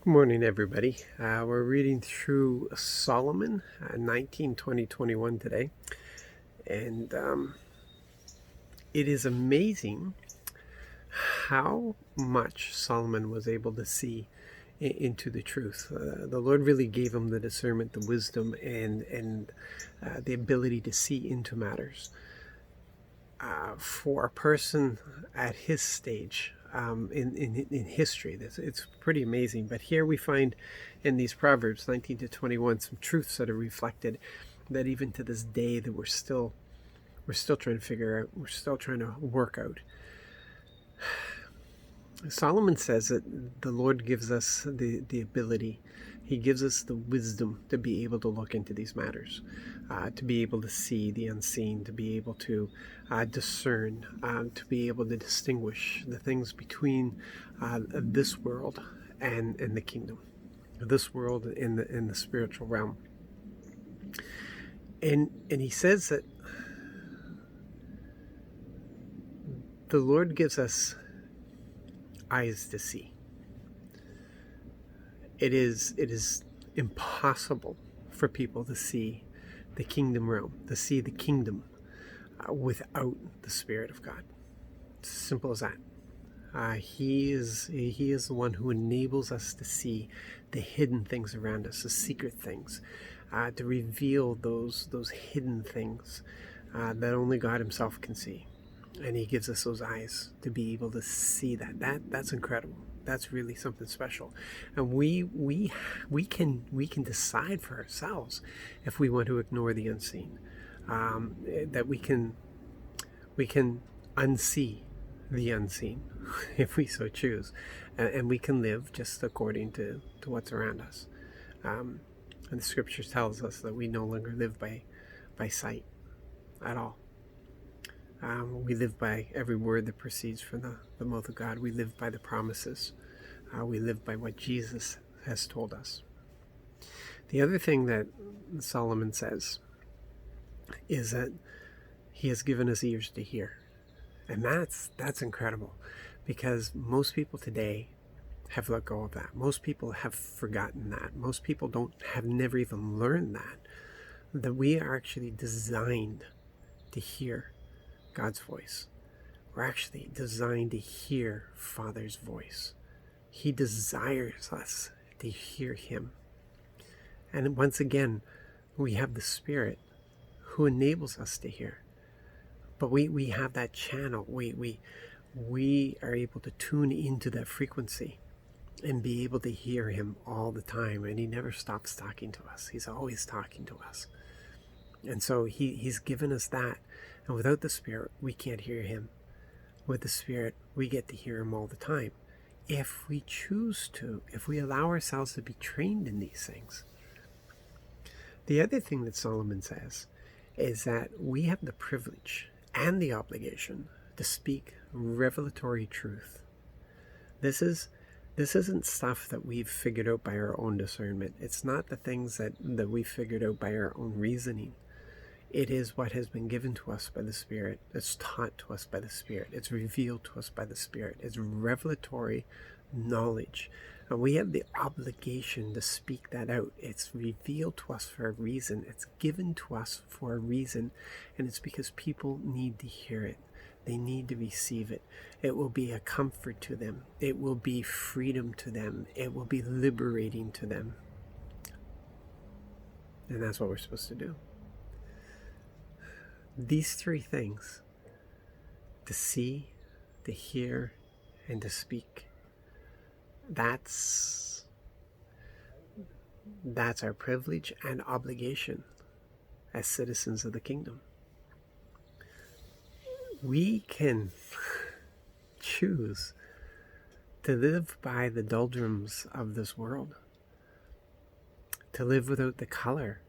Good morning, everybody. We're reading through Solomon 19, 20, 21 today. And it is amazing how much Solomon was able to see into the truth. The Lord really gave him the discernment, the wisdom, and the ability to see into matters. For a person at his stage in history, it's pretty amazing. But here we find in these Proverbs 19 to 21 some truths that are reflected that even to this day that we're still trying to figure out, we're still trying to work out. Solomon says that the Lord gives us the ability, he gives us the wisdom to be able to look into these matters, to be able to see the unseen, to be able to discern, to be able to distinguish the things between this world and the kingdom, this world in the spiritual realm. And he says that the Lord gives us eyes to see. It is impossible for people to see the kingdom realm, to see the kingdom without the Spirit of God. It's as simple as that. He is the one who enables us to see the hidden things around us, the secret things, to reveal those hidden things that only God Himself can see. And He gives us those eyes to be able to see that. That's incredible. That's really something special. And we can decide for ourselves if we want to ignore the unseen. That we can unsee the unseen if we so choose, and we can live just according to what's around us. And the Scripture tells us that we no longer live by sight at all. We live by every word that proceeds from the mouth of God. We live by the promises. We live by what Jesus has told us. The other thing that Solomon says is that he has given us ears to hear. And that's incredible, because most people today have let go of that. Most people have forgotten that. Most people have never even learned that we are actually designed to hear God's voice. We're actually designed to hear Father's voice. He desires us to hear Him. And once again, we have the Spirit who enables us to hear. But we have that channel. We are able to tune into that frequency and be able to hear Him all the time. And He never stops talking to us. He's always talking to us. And so He's given us that. And without the Spirit, we can't hear Him. With the Spirit, we get to hear Him all the time. If we choose to, if we allow ourselves to be trained in these things. The other thing that Solomon says is that we have the privilege and the obligation to speak revelatory truth. This isn't stuff that we've figured out by our own discernment. It's not the things that we've figured out by our own reasoning. It is what has been given to us by the Spirit. It's taught to us by the Spirit. It's revealed to us by the Spirit. It's revelatory knowledge. And we have the obligation to speak that out. It's revealed to us for a reason. It's given to us for a reason. And it's because people need to hear it. They need to receive it. It will be a comfort to them. It will be freedom to them. It will be liberating to them. And that's what we're supposed to do. These three things, to see, to hear, and to speak, that's our privilege and obligation as citizens of the kingdom. We can choose to live by the doldrums of this world, to live without the color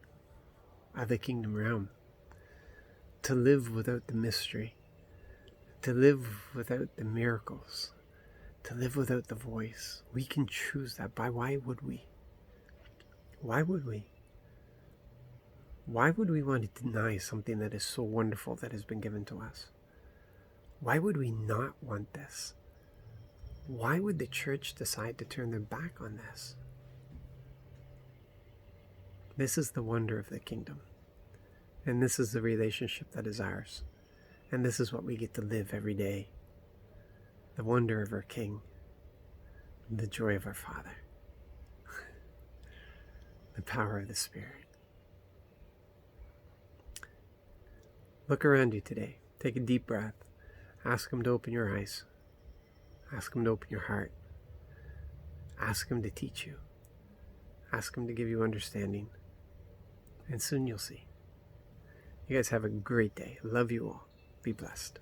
of the kingdom realm, to live without the mystery, to live without the miracles, to live without the voice. We can choose that. Why would we? Why would we? Why would we want to deny something that is so wonderful that has been given to us? Why would we not want this? Why would the church decide to turn their back on this? This is the wonder of the kingdom. And this is the relationship that is ours. And this is what we get to live every day. The wonder of our King. The joy of our Father. The power of the Spirit. Look around you today. Take a deep breath. Ask Him to open your eyes. Ask Him to open your heart. Ask Him to teach you. Ask Him to give you understanding. And soon you'll see. You guys have a great day. Love you all. Be blessed.